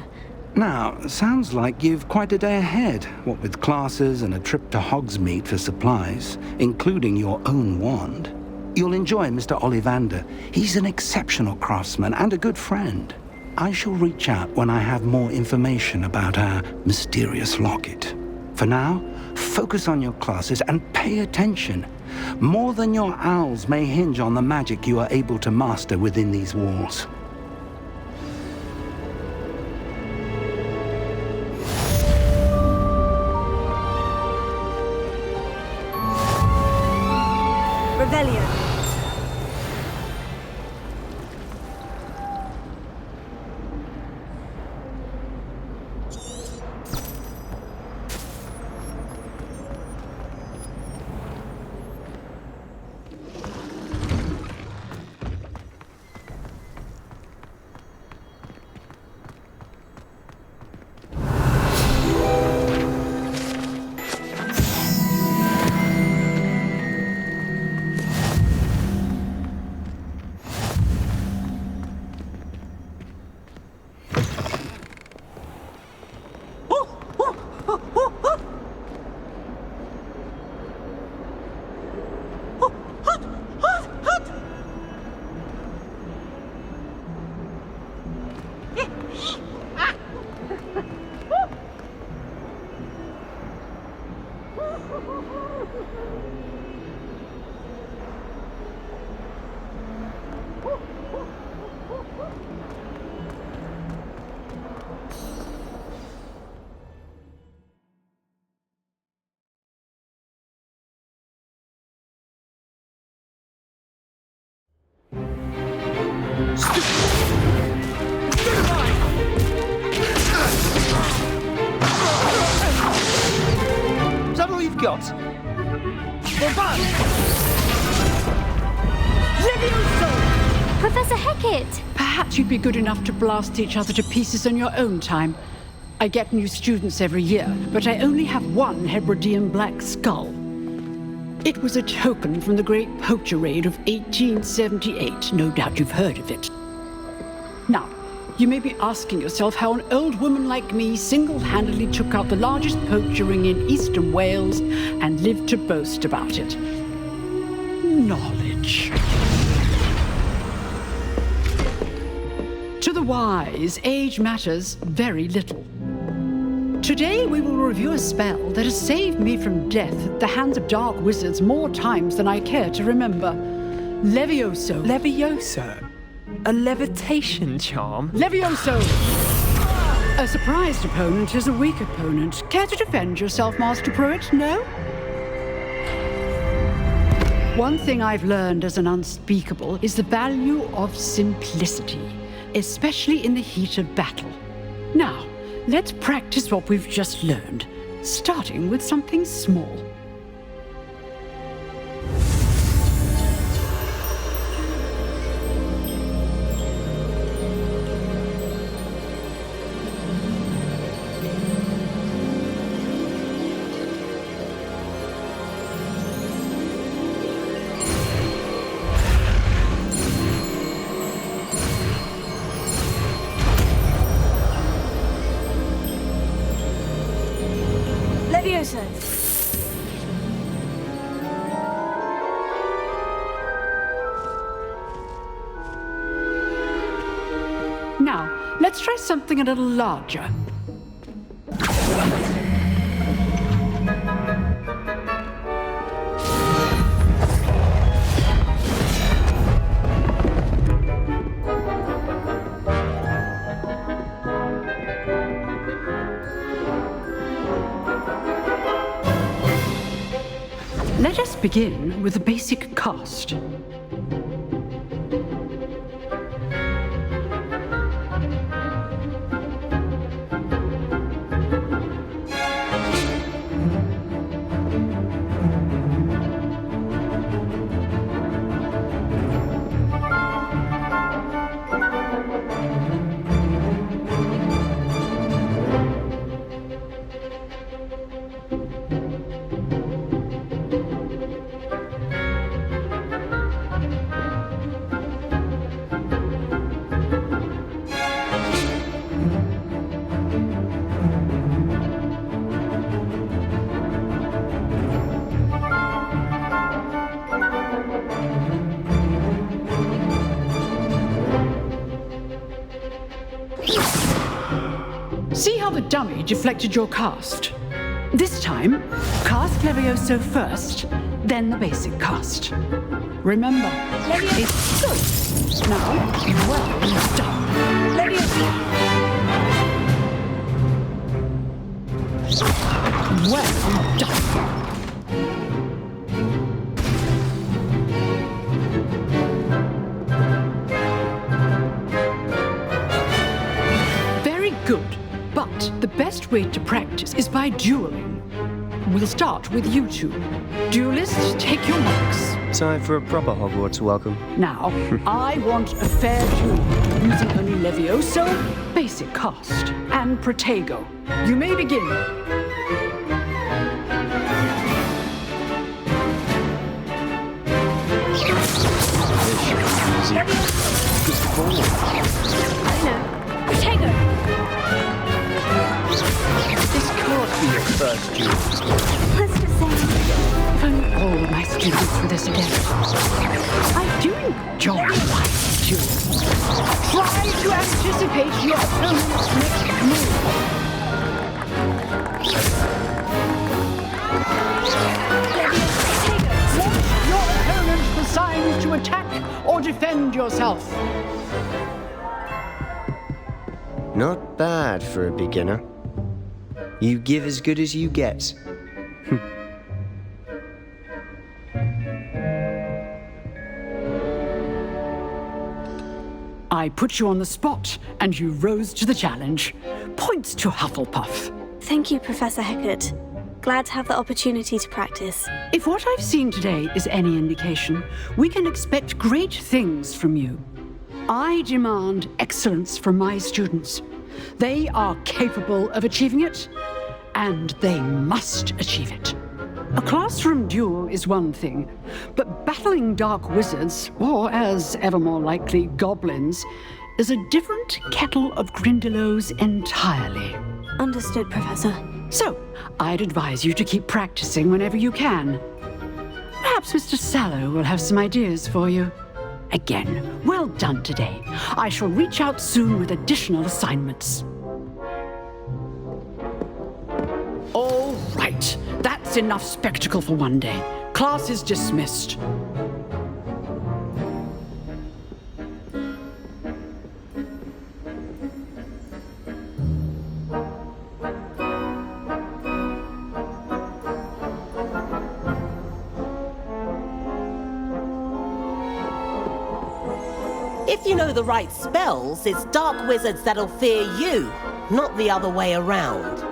Now, sounds like you've quite a day ahead, what with classes and a trip to Hogsmeade for supplies, including your own wand. You'll enjoy Mr. Ollivander. He's an exceptional craftsman and a good friend. I shall reach out when I have more information about our mysterious locket. For now, Focus on your classes and pay attention. More than your owls may hinge on the magic you are able to master within these walls. Revelio. Is that all you've got? Professor Hecat! Perhaps you'd be good enough to blast each other to pieces on your own time. I get new students every year, but I only have one Hebridean black skull. It was a token from the Great Poacher Raid of 1878. No doubt you've heard of it. Now, you may be asking yourself how an old woman like me single-handedly took out the largest poacher ring in eastern Wales and lived to boast about it. Knowledge. To the wise, age matters very little. Today we will review a spell that has saved me from death at the hands of dark wizards more times than I care to remember. Levioso. Levioso? A levitation charm? Levioso! A surprised opponent is a weak opponent. Care to defend yourself, Master Pruitt? No? One thing I've learned as an unspeakable is the value of simplicity, especially in the heat of battle. Now, let's practice what we've just learned, starting with something small. Now, let's try something a little larger. Let us begin with the basic cast. See how the dummy deflected your cast? This time, cast Ask Levioso first, then the basic cast. Remember, it's good. Now, well done. Well done. Very good, but the best way to practice is by dueling. We'll start with you two. Duelists, take your marks. Time for a proper Hogwarts welcome. Now, I want a fair duel, using only Levioso, basic cast, and Protego. You may begin. This can't be your first duel. Let's just say, If only all of my students were this again. I do enjoy my duels. Try to anticipate your opponent's next move. Want your opponent the signs to attack or defend yourself? Not bad for a beginner. You give as good as you get. I put you on the spot, and you rose to the challenge. Points to Hufflepuff. thank you, Professor Hecat. Glad to have the opportunity to practice. If what I've seen today is any indication, we can expect great things from you. I demand excellence from my students. They are capable of achieving it, and they must achieve it. A classroom duel is one thing, but battling dark wizards, or as ever more likely, goblins, is a different kettle of Grindylows entirely. Understood, Professor. So, I'd advise you to keep practicing whenever you can. Perhaps Mr. Sallow will have some ideas for you. Again, well done today. I shall reach out soon with additional assignments. All right, that's enough spectacle for one day. Class is dismissed. If you know the right spells, it's dark wizards that'll fear you, not the other way around.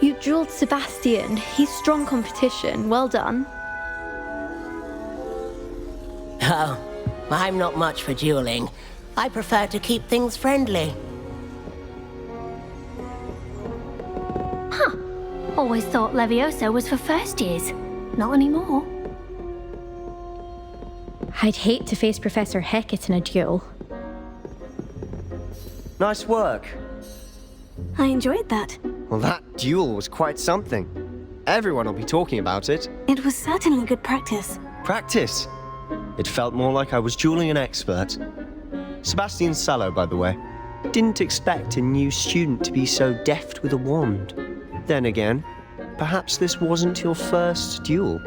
You dueled Sebastian. He's strong competition. Well done. Oh, I'm not much for dueling. I prefer to keep things friendly. Huh. Always thought Levioso was for first years. Not anymore. I'd hate to face Professor Hecat in a duel. Nice work. I enjoyed that. Well, that duel was quite something. Everyone will be talking about it. It was certainly good practice. Practice. It felt more like I was dueling an expert. Sebastian Sallow, by the way. Didn't expect a new student to be so deft with a wand. Then again, perhaps this wasn't your first duel.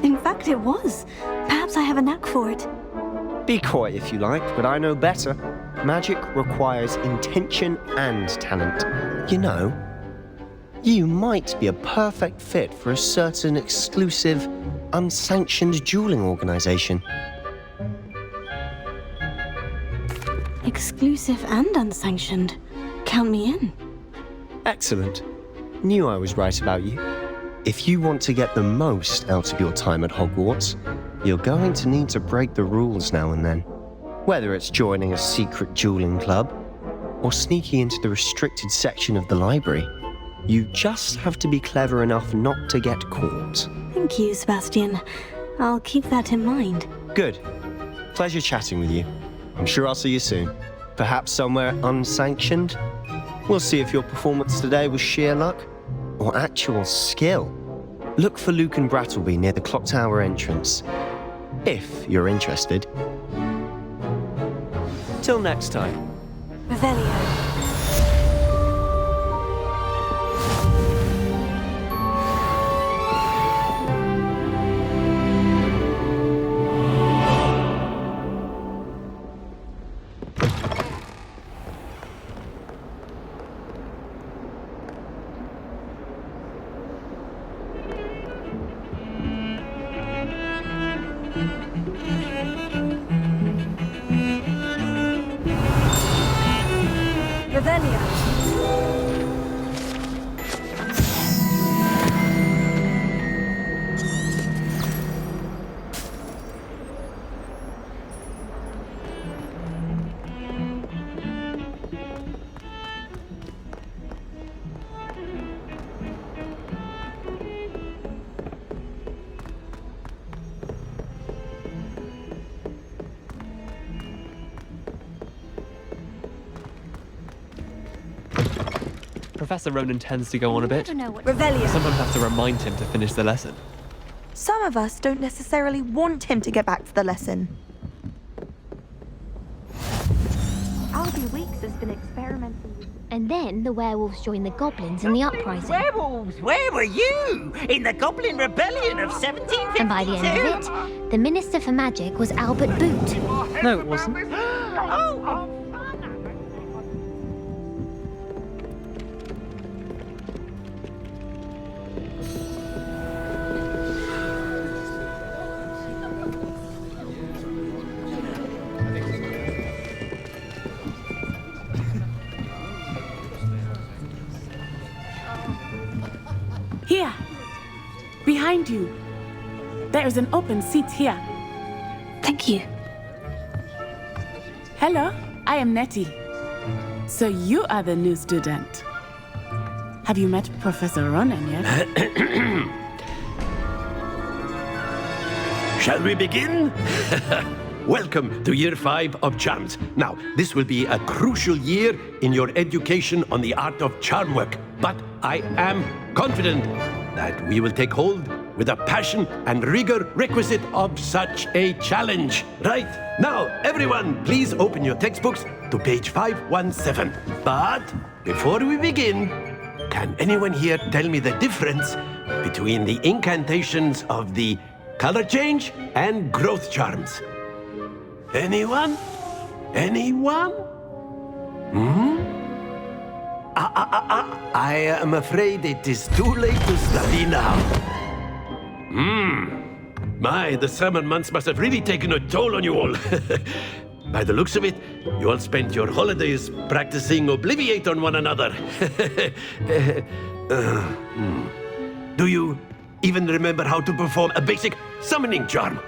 In fact, it was. Perhaps I have a knack for it. Be coy if you like, but I know better. Magic requires intention and talent. You know, you might be a perfect fit for a certain exclusive, unsanctioned dueling organization. Exclusive and unsanctioned. Count me in. Excellent. Knew I was right about you. If you want to get the most out of your time at Hogwarts, you're going to need to break the rules now and then. Whether it's joining a secret dueling club or sneaking into the restricted section of the library, you just have to be clever enough not to get caught. Thank you, Sebastian. I'll keep that in mind. Good. Pleasure chatting with you. I'm sure I'll see you soon. Perhaps somewhere unsanctioned? We'll see if your performance today was sheer luck or actual skill. Look for Luke and Brattleby near the clock tower entrance. if you're interested. Till next time. Revelio. Professor Ronan tends to go on a bit. Revelio. Sometimes have to remind him to finish the lesson. Some of us don't necessarily want him to get back to the lesson. Albie Weeks has been experimenting with... And then the werewolves joined the goblins in the uprising. Werewolves? Where were you? In the Goblin Rebellion of 1752? And by the end of it, the Minister for Magic was Albert Boot. No, it wasn't. Oh! Here, behind you. There is an open seat here. Thank you. Hello, I am Nettie. So you are the new student. Have you met Professor Ronan yet? Shall we begin? Welcome to Year 5 of Charms. Now, this will be a crucial year in your education on the art of charm work. But I am confident that we will take hold with the passion and rigor requisite of such a challenge. Right, now, everyone, please open your textbooks to page 517. But before we begin, can anyone here tell me the difference between the incantations of the color change and growth charms? Anyone? Anyone? I am afraid it is too late to study now. My, the summer months must have really taken a toll on you all. By the looks of it, you all spent your holidays practicing Obliviate on one another. Do you even remember how to perform a basic summoning charm?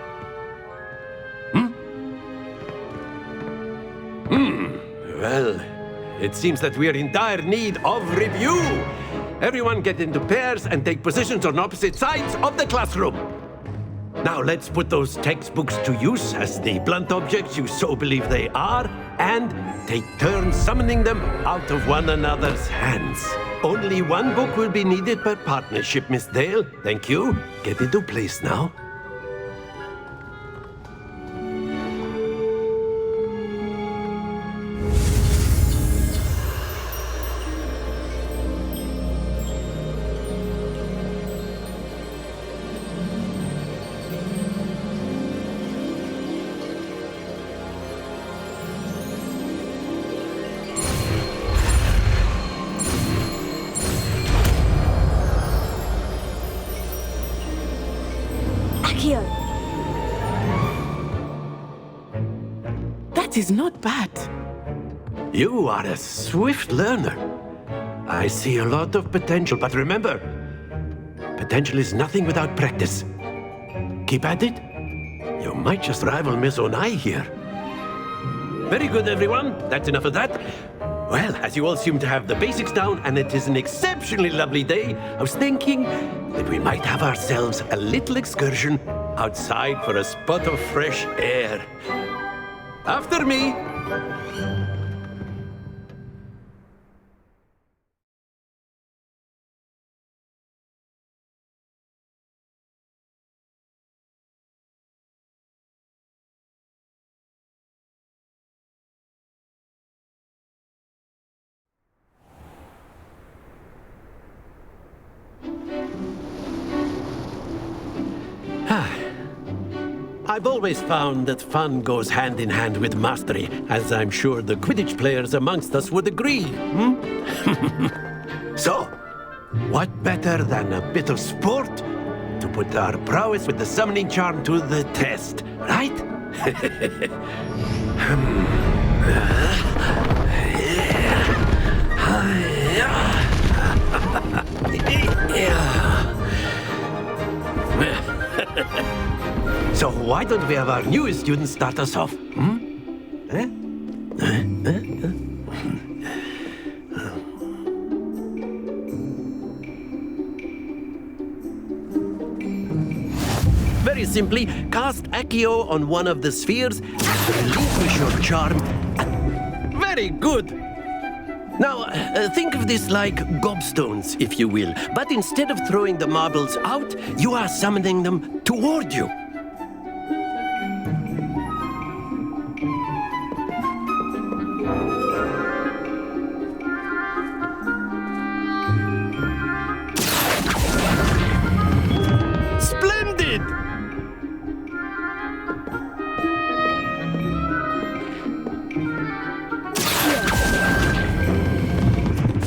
Well, it seems that we are in dire need of review. Everyone get into pairs and take positions on opposite sides of the classroom. Now let's put those textbooks to use as the blunt objects you so believe they are, and take turns summoning them out of one another's hands. Only one book will be needed per partnership, Miss Dale. Thank you. Get into place now. That is not bad. You are a swift learner. I see a lot of potential, but remember, potential is nothing without practice. Keep at it. You might just rival Miss Onai here. Very good, everyone. That's enough of that. Well, as you all seem to have the basics down, and it is an exceptionally lovely day, I was thinking that we might have ourselves a little excursion outside for a spot of fresh air. After me. I've always found that fun goes hand in hand with mastery, as I'm sure the Quidditch players amongst us would agree. So, what better than a bit of sport to put our prowess with the summoning charm to the test, right? So why don't we have our newest student start us off? Very simply, cast Accio on one of the spheres and relinquish your charm. Very good! Now, think of this like gobstones, if you will. But instead of throwing the marbles out, you are summoning them toward you. Splendid!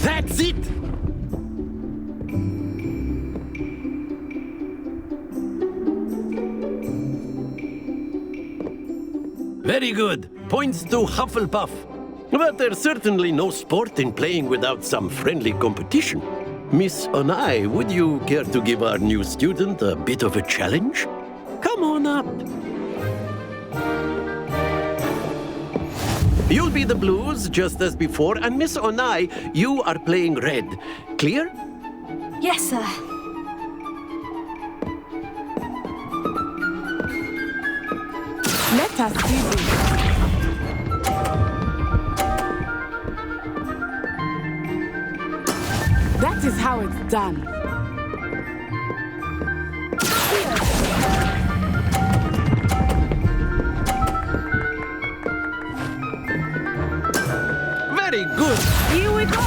That's it! Very good. Points to Hufflepuff. But there's certainly no sport in playing without some friendly competition. Miss Onai, would you care to give our new student a bit of a challenge? Come on up. You'll be the blues, just as before, and Miss Onai, you are playing red. Clear? Yes, sir. Let us see this. That is how it's done. Very good. Here we go.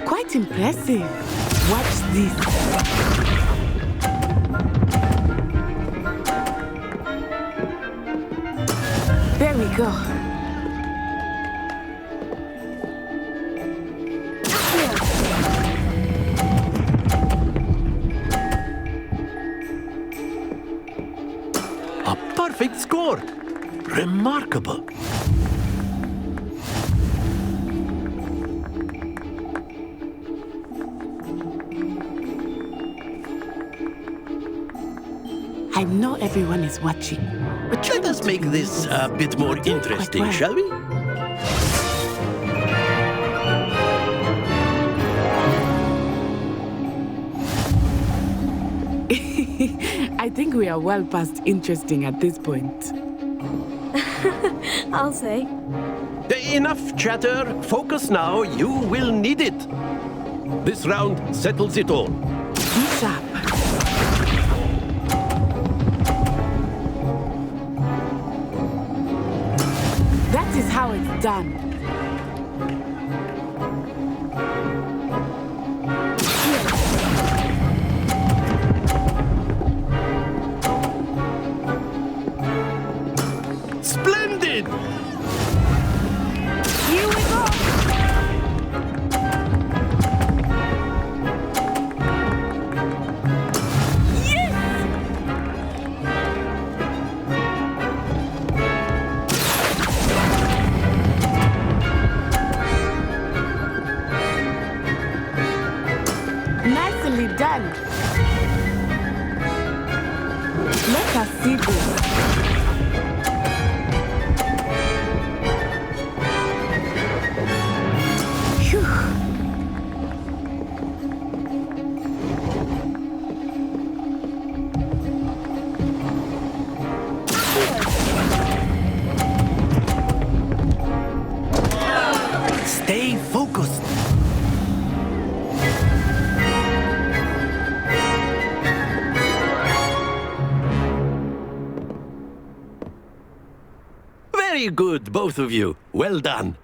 Quite impressive. Watch this. There we go. A perfect score. Remarkable. I know everyone is watching. But let us make this a bit more interesting, well. shall we? I think we are well past interesting at this point. I'll say. Enough chatter. Focus now. You will need it. This round settles it all. Be sharp. That is how it's done. Splendid! Here we go! Nicely done. Let us see this. Phew. Stay focused. Very good, both of you. Well done.